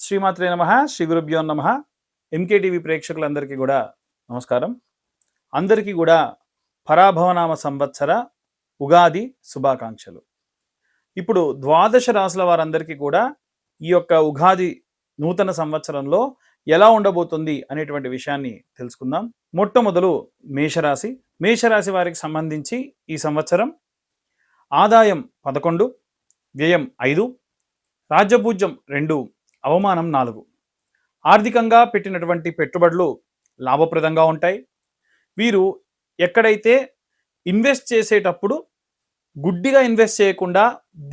శ్రీమాత్రే నమః శ్రీ గురుభ్యో నమః. ఎంకేటీవీ ప్రేక్షకులందరికీ కూడా నమస్కారం. అందరికీ కూడా పరాభవనామ సంవత్సర ఉగాది శుభాకాంక్షలు. ఇప్పుడు ద్వాదశ రాశుల వారందరికీ కూడా ఈ యొక్క ఉగాది నూతన సంవత్సరంలో ఎలా ఉండబోతుంది అనేటువంటి విషయాన్ని తెలుసుకుందాం. మొట్టమొదలు మేషరాశి. మేషరాశి వారికి సంబంధించి ఈ సంవత్సరం ఆదాయం 11, వ్యయం 5, రాజ్యపూజ్యం 2, అవమానం 4. ఆర్థికంగా పెట్టినటువంటి పెట్టుబడులు లాభప్రదంగా ఉంటాయి. వీరు ఎక్కడైతే ఇన్వెస్ట్ చేసేటప్పుడు గుడ్డిగా ఇన్వెస్ట్ చేయకుండా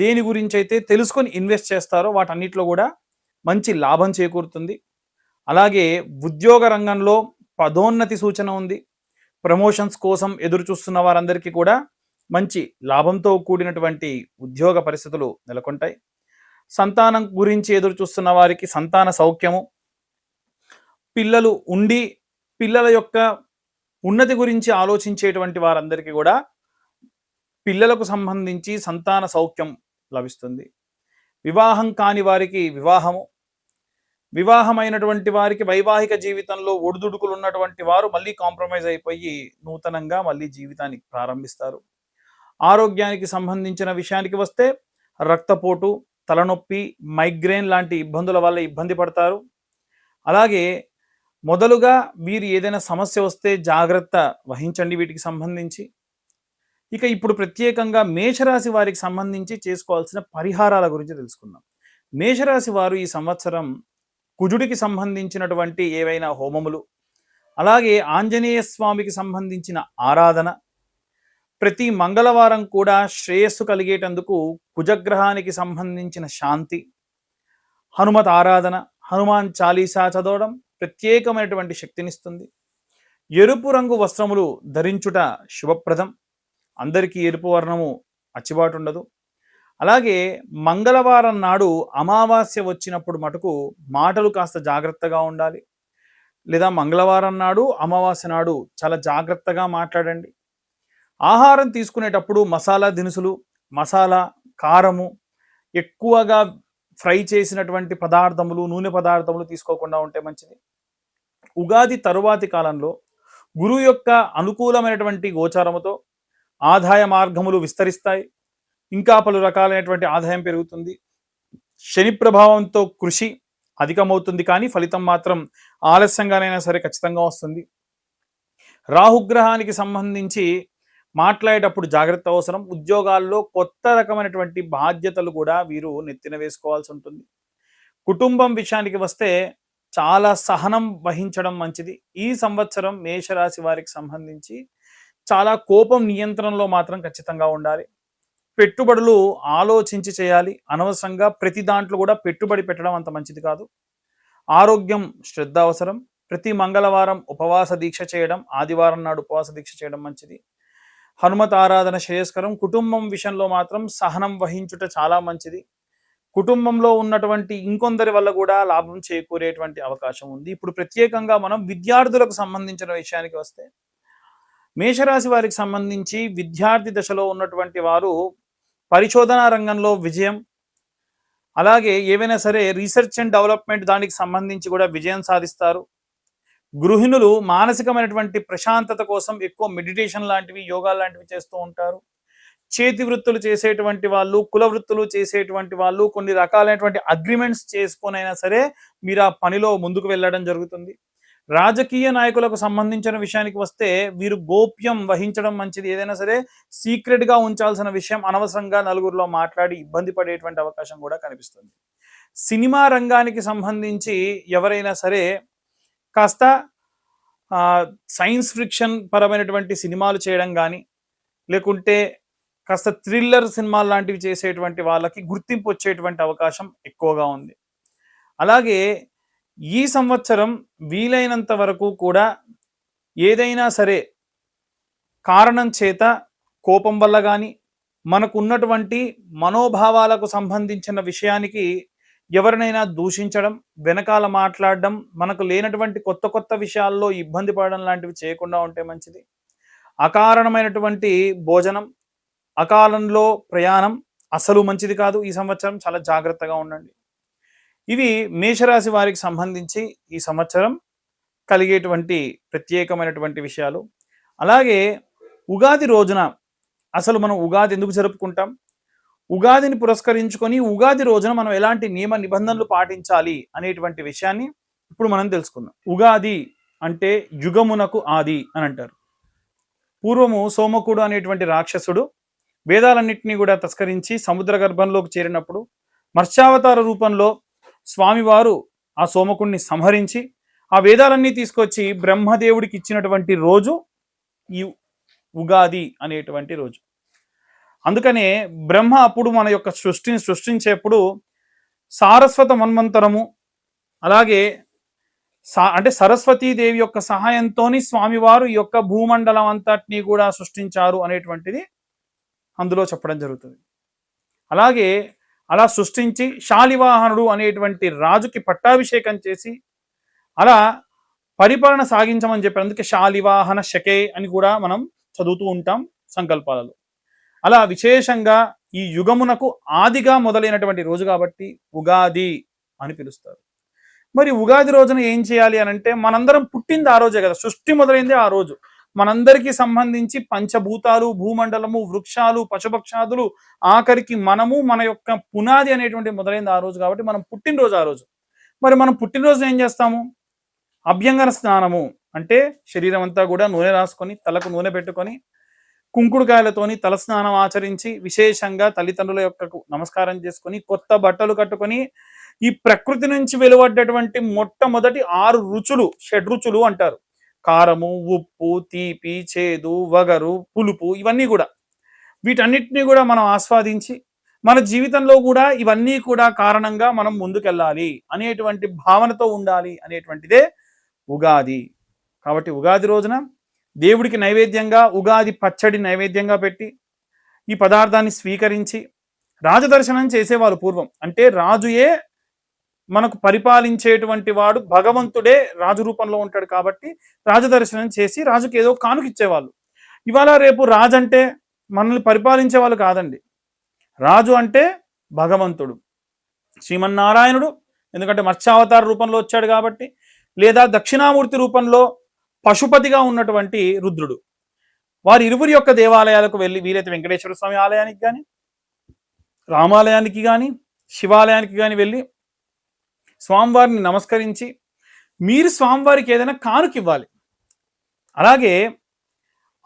దేని గురించి అయితే తెలుసుకొని ఇన్వెస్ట్ చేస్తారో వాటన్నిటిలో కూడా మంచి లాభం చేకూరుతుంది. అలాగే ఉద్యోగ రంగంలో పదోన్నతి సూచన ఉంది. ప్రమోషన్స్ కోసం ఎదురు చూస్తున్న వారందరికీ కూడా మంచి లాభంతో కూడినటువంటి ఉద్యోగ పరిస్థితులు నెలకొంటాయి. సంతానం గురించి ఎదురు చూస్తున్న వారికి సంతాన సౌఖ్యము, పిల్లలు ఉండి పిల్లల యొక్క ఉన్నతి గురించి ఆలోచించేటువంటి వారందరికీ కూడా పిల్లలకు సంబంధించి సంతాన సౌఖ్యం లభిస్తుంది. వివాహం కాని వారికి వివాహము, వివాహమైనటువంటి వారికి వైవాహిక జీవితంలో ఒడిదుడుకులు ఉన్నటువంటి వారు మళ్ళీ కాంప్రమైజ్ అయిపోయి నూతనంగా మళ్ళీ జీవితాన్ని ప్రారంభిస్తారు. ఆరోగ్యానికి సంబంధించిన విషయానికి వస్తే రక్తపోటు, తలనొప్పి, మైగ్రేన్ లాంటి ఇబ్బందుల వల్ల ఇబ్బంది పడతారు. అలాగే మొదలుగా వీరు ఏదైనా సమస్య వస్తే జాగ్రత్త వహించండి వీటికి సంబంధించి. ఇక ఇప్పుడు ప్రత్యేకంగా మేషరాశి వారికి సంబంధించి చేసుకోవాల్సిన పరిహారాల గురించి తెలుసుకుందాం. మేషరాశి వారు ఈ సంవత్సరం కుజుడికి సంబంధించినటువంటి ఏవైనా హోమములు, అలాగే ఆంజనేయ స్వామికి సంబంధించిన ఆరాధన, ప్రతి మంగళవారం కూడా శ్రేయస్సు కలిగేటందుకు కుజగ్రహానికి సంబంధించిన శాంతి, హనుమత్ ఆరాధన, హనుమాన్ చాలీసా చదవడం ప్రత్యేకమైనటువంటి శక్తినిస్తుంది. ఎరుపు రంగు వస్త్రములు ధరించుట శుభప్రదం. అందరికీ ఎరుపు వర్ణము అచ్చిబాటు ఉండదు. అలాగే మంగళవారం నాడు అమావాస్య వచ్చినప్పుడు మటుకు మాటలు కాస్త జాగ్రత్తగా ఉండాలి. లేదా మంగళవారం నాడు అమావాస్య నాడు చాలా జాగ్రత్తగా మాట్లాడండి. ఆహారం తీసుకునేటప్పుడు మసాలా దినుసులు, మసాలా, కారము, ఎక్కువగా ఫ్రై చేసినటువంటి పదార్థములు, నూనె పదార్థములు తీసుకోకుండా ఉంటే మంచిది. ఉగాది తరువాతి కాలంలో గురువు యొక్క అనుకూలమైనటువంటి గోచారముతో ఆదాయ మార్గములు విస్తరిస్తాయి. ఇంకా పలు రకాలైనటువంటి ఆదాయం పెరుగుతుంది. శని ప్రభావంతో కృషి అధికమవుతుంది, కానీ ఫలితం మాత్రం ఆలస్యంగానైనా సరే ఖచ్చితంగా వస్తుంది. రాహుగ్రహానికి సంబంధించి మాట్లాడేటప్పుడు జాగ్రత్త అవసరం. ఉద్యోగాల్లో కొత్త రకమైనటువంటి బాధ్యతలు కూడా వీరు నెత్తిన వేసుకోవాల్సి ఉంటుంది. కుటుంబం విషయానికి వస్తే చాలా సహనం వహించడం మంచిది. ఈ సంవత్సరం మేషరాశి వారికి సంబంధించి చాలా కోపం నియంత్రణలో మాత్రం ఖచ్చితంగా ఉండాలి. పెట్టుబడులు ఆలోచించి చేయాలి. అనవసరంగా ప్రతి దాంట్లో కూడా పెట్టుబడి పెట్టడం అంత మంచిది కాదు. ఆరోగ్యం శ్రద్ధ అవసరం. ప్రతి మంగళవారం ఉపవాస దీక్ష చేయడం, ఆదివారం నాడు ఉపవాస దీక్ష చేయడం మంచిది. హనుమత్ ఆరాధన శ్రేయస్కరం. కుటుంబం విషయంలో మాత్రం సహనం వహించుట చాలా మంచిది. కుటుంబంలో ఉన్నటువంటి ఇంకొందరి వల్ల కూడా లాభం చేకూరేటువంటి అవకాశం ఉంది. ఇప్పుడు ప్రత్యేకంగా మనం విద్యార్థులకు సంబంధించిన విషయానికి వస్తే మేషరాశి వారికి సంబంధించి విద్యార్థి దశలో ఉన్నటువంటి వారు పరిశోధనా రంగంలో విజయం, అలాగే ఏవైనా సరే రీసెర్చ్ అండ్ డెవలప్మెంట్ దానికి సంబంధించి కూడా విజయం సాధిస్తారు. గృహిణులు మానసికమైనటువంటి ప్రశాంతత కోసం ఎక్కువ మెడిటేషన్ లాంటివి, యోగా లాంటివి చేస్తూ ఉంటారు. చేతి వృత్తులు చేసేటువంటి వాళ్ళు, కుల వృత్తులు చేసేటువంటి వాళ్ళు కొన్ని రకాలైనటువంటి అగ్రిమెంట్స్ చేసుకొనైనా సరే మీరు ఆ పనిలో ముందుకు వెళ్ళడం జరుగుతుంది. రాజకీయ నాయకులకు సంబంధించిన విషయానికి వస్తే వీరు గోప్యం వహించడం మంచిది. ఏదైనా సరే సీక్రెట్గా ఉంచాల్సిన విషయం అనవసరంగా నలుగురిలో మాట్లాడి ఇబ్బంది పడేటువంటి అవకాశం కూడా కనిపిస్తుంది. సినిమా రంగానికి సంబంధించి ఎవరైనా సరే కాస్త సైన్స్ ఫిక్షన్ పరమైనటువంటి సినిమాలు చేయడం కానీ, లేకుంటే కాస్త థ్రిల్లర్ సినిమాలు లాంటివి చేసేటువంటి వాళ్ళకి గుర్తింపు వచ్చేటువంటి అవకాశం ఎక్కువగా ఉంది. అలాగే ఈ సంవత్సరం వీలైనంత వరకు కూడా ఏదైనా సరే కారణం చేత కోపం వల్ల కానీ, మనకు ఉన్నటువంటి మనోభావాలకు సంబంధించిన విషయానికి ఎవరినైనా దూషించడం, వెనకాల మాట్లాడడం, మనకు లేనటువంటి కొత్త కొత్త విషయాల్లో ఇబ్బంది పడడం లాంటివి చేయకుండా ఉంటే మంచిది. అకారణమైనటువంటి భోజనం, అకాలంలో ప్రయాణం అసలు మంచిది కాదు. ఈ సంవత్సరం చాలా జాగ్రత్తగా ఉండండి. ఇవి మేషరాశి వారికి సంబంధించి ఈ సంవత్సరం కలిగేటువంటి ప్రత్యేకమైనటువంటి విషయాలు. అలాగే ఉగాది రోజున అసలు మనం ఉగాది ఎందుకు జరుపుకుంటాం? ఉగాదిని పురస్కరించుకొని ఉగాది రోజున మనం ఎలాంటి నియమ నిబంధనలు పాటించాలి అనేటువంటి విషయాన్ని ఇప్పుడు మనం తెలుసుకుందాం. ఉగాది అంటే యుగమునకు ఆది అని అంటారు. పూర్వము సోమకుడు అనేటువంటి రాక్షసుడు వేదాలన్నింటినీ కూడా తస్కరించి సముద్ర గర్భంలోకి చేరినప్పుడు మత్స్యావతార రూపంలో స్వామివారు ఆ సోమకుడిని సంహరించి ఆ వేదాలన్నీ తీసుకొచ్చి బ్రహ్మదేవుడికి ఇచ్చినటువంటి రోజు ఈ ఉగాది అనేటువంటి రోజు. అందుకనే బ్రహ్మ అప్పుడు మన యొక్క సృష్టిని సృష్టించేప్పుడు సారస్వత మన్వంతరము, అలాగే అంటే సరస్వతీదేవి యొక్క సహాయంతో స్వామివారు ఈ యొక్క భూమండలం అంతటినీ కూడా సృష్టించారు అనేటువంటిది అందులో చెప్పడం జరుగుతుంది. అలాగే అలా సృష్టించి శాలివాహనుడు అనేటువంటి రాజుకి పట్టాభిషేకం చేసి అలా పరిపాలన సాగించమని చెప్పారు. అందుకే శాలివాహన శకే అని కూడా మనం చదువుతూ ఉంటాం సంకల్పాలలో. అలా విశేషంగా ఈ యుగమునకు ఆదిగా మొదలైనటువంటి రోజు కాబట్టి ఉగాది అని పిలుస్తారు. మరి ఉగాది రోజున ఏం చేయాలి అని అంటే, మనందరం పుట్టింది ఆ రోజే కదా, సృష్టి మొదలైంది ఆ రోజు. మనందరికీ సంబంధించి పంచభూతాలు, భూమండలము, వృక్షాలు, పశుపక్షాదులు, ఆఖరికి మనము, మన యొక్క పునాది అనేటువంటి మొదలైంది ఆ రోజు కాబట్టి మనం పుట్టినరోజు ఆ రోజు. మరి మనం పుట్టినరోజు ఏం చేస్తాము? అభ్యంగన స్నానము అంటే శరీరం అంతా కూడా నూనె రాసుకొని, తలకు నూనె పెట్టుకొని, కుంకుడుకాయలతోని తలస్నానం ఆచరించి, విశేషంగా తల్లిదండ్రుల యొక్క నమస్కారం చేసుకొని, కొత్త బట్టలు కట్టుకొని, ఈ ప్రకృతి నుంచి వెలువడ్డటువంటి మొట్టమొదటి 6 రుచులు, షడ్రుచులు అంటారు. కారము, ఉప్పు, తీపి, చేదు, వగరు, పులుపు, ఇవన్నీ కూడా వీటన్నిటినీ కూడా మనం ఆస్వాదించి మన జీవితంలో కూడా ఇవన్నీ కూడా కారణంగా మనం ముందుకెళ్ళాలి అనేటువంటి భావనతో ఉండాలి అనేటువంటిదే ఉగాది. కాబట్టి ఉగాది రోజున దేవుడికి నైవేద్యంగా ఉగాది పచ్చడి నైవేద్యంగా పెట్టి ఈ పదార్థాన్ని స్వీకరించి రాజదర్శనం చేసేవాళ్ళు పూర్వం. అంటే రాజుయే మనకు పరిపాలించేటువంటి వాడు, భగవంతుడే రాజు రూపంలో ఉంటాడు కాబట్టి రాజదర్శనం చేసి రాజుకి ఏదో కానుక ఇచ్చేవాళ్ళు. ఇవాళ రేపు రాజు అంటే మనల్ని పరిపాలించే వాళ్ళు కాదండి. రాజు అంటే భగవంతుడు, శ్రీమన్నారాయణుడు. ఎందుకంటే మత్స్యావతార రూపంలో వచ్చాడు కాబట్టి, లేదా దక్షిణామూర్తి రూపంలో పశుపతిగా ఉన్నటువంటి రుద్రుడు. వారి ఇరువురి యొక్క దేవాలయాలకు వెళ్ళి, వీలైతే వెంకటేశ్వర స్వామి ఆలయానికి కానీ, రామాలయానికి కానీ, శివాలయానికి కానీ వెళ్ళి స్వామివారిని నమస్కరించి మీరు స్వామివారికి ఏదైనా కానుక ఇవ్వాలి. అలాగే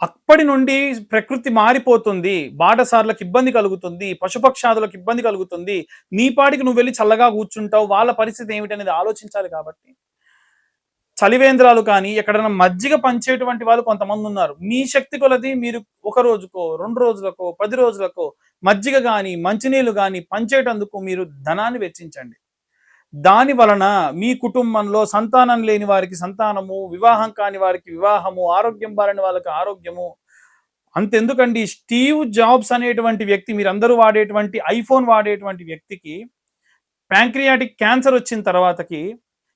అప్పటి నుండి ప్రకృతి మారిపోతుంది, బాటసార్లకు ఇబ్బంది కలుగుతుంది, పశుపక్షాదులకు ఇబ్బంది కలుగుతుంది, నీ పాటికి నువ్వు వెళ్ళి చల్లగా కూర్చుంటావు, వాళ్ళ పరిస్థితి ఏమిటనేది ఆలోచించాలి. కాబట్టి చలివేంద్రాలు కానీ, ఎక్కడైనా మజ్జిగ పంచేటువంటి వాళ్ళు కొంతమంది ఉన్నారు. మీ శక్తి కొలది మీరు 1 రోజుకో 2 రోజులకో 10 రోజులకో మజ్జిగ కానీ, మంచినీళ్ళు కానీ పంచేటందుకు మీరు ధనాన్ని వెచ్చించండి. దాని వలన మీ కుటుంబంలో సంతానం లేని వారికి సంతానము, వివాహం కాని వారికి వివాహము, ఆరోగ్యం బారని వాళ్ళకి ఆరోగ్యము. అంతెందుకండి, స్టీవ్ జాబ్స్ అనేటువంటి వ్యక్తి, మీరందరూ వాడేటువంటి ఐఫోన్ వాడేటువంటి వ్యక్తికి ప్యాంక్రియాటిక్ క్యాన్సర్ వచ్చిన తర్వాతకి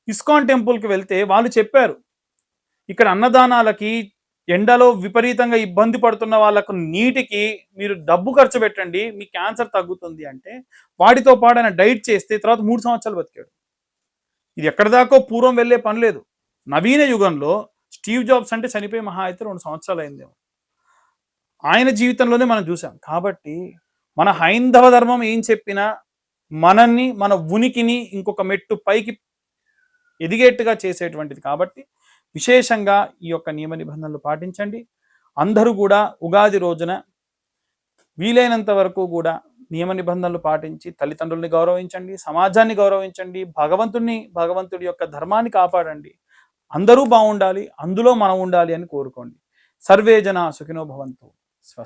ఇస్కాన్ టెంపుల్కి వెళ్తే వాళ్ళు చెప్పారు, ఇక్కడ అన్నదానాలకి, ఎండలో విపరీతంగా ఇబ్బంది పడుతున్న వాళ్ళకు నీటికి మీరు డబ్బు ఖర్చు పెట్టండి, మీ క్యాన్సర్ తగ్గుతుంది అంటే వాటితో పాటు ఆయన డైట్ చేస్తే తర్వాత 3 సంవత్సరాలు బతికాడు. ఇది ఎక్కడిదాకో పూర్వం వెళ్ళే పని లేదు. నవీన యుగంలో స్టీవ్ జాబ్స్ అంటే చనిపోయి మహా అయితే 2 సంవత్సరాలు అయిందేమో. ఆయన జీవితంలోనే మనం చూసాం. కాబట్టి మన హైందవ ధర్మం ఏం చెప్పినా మనల్ని, మన ఉనికిని ఇంకొక మెట్టు పైకి ఎదిగేట్టుగా చేసేటువంటిది. కాబట్టి విశేషంగా ఈ యొక్క నియమ నిబంధనలు పాటించండి. అందరూ కూడా ఉగాది రోజున వీలైనంత వరకు కూడా నియమ నిబంధనలు పాటించి తల్లిదండ్రుల్ని గౌరవించండి, సమాజాన్ని గౌరవించండి, భగవంతుడి యొక్క ధర్మాన్ని కాపాడండి. అందరూ బాగుండాలి, అందులో మనం ఉండాలి అని కోరుకోండి. సర్వే జన సుఖినో భవంతు. స్వస్తి.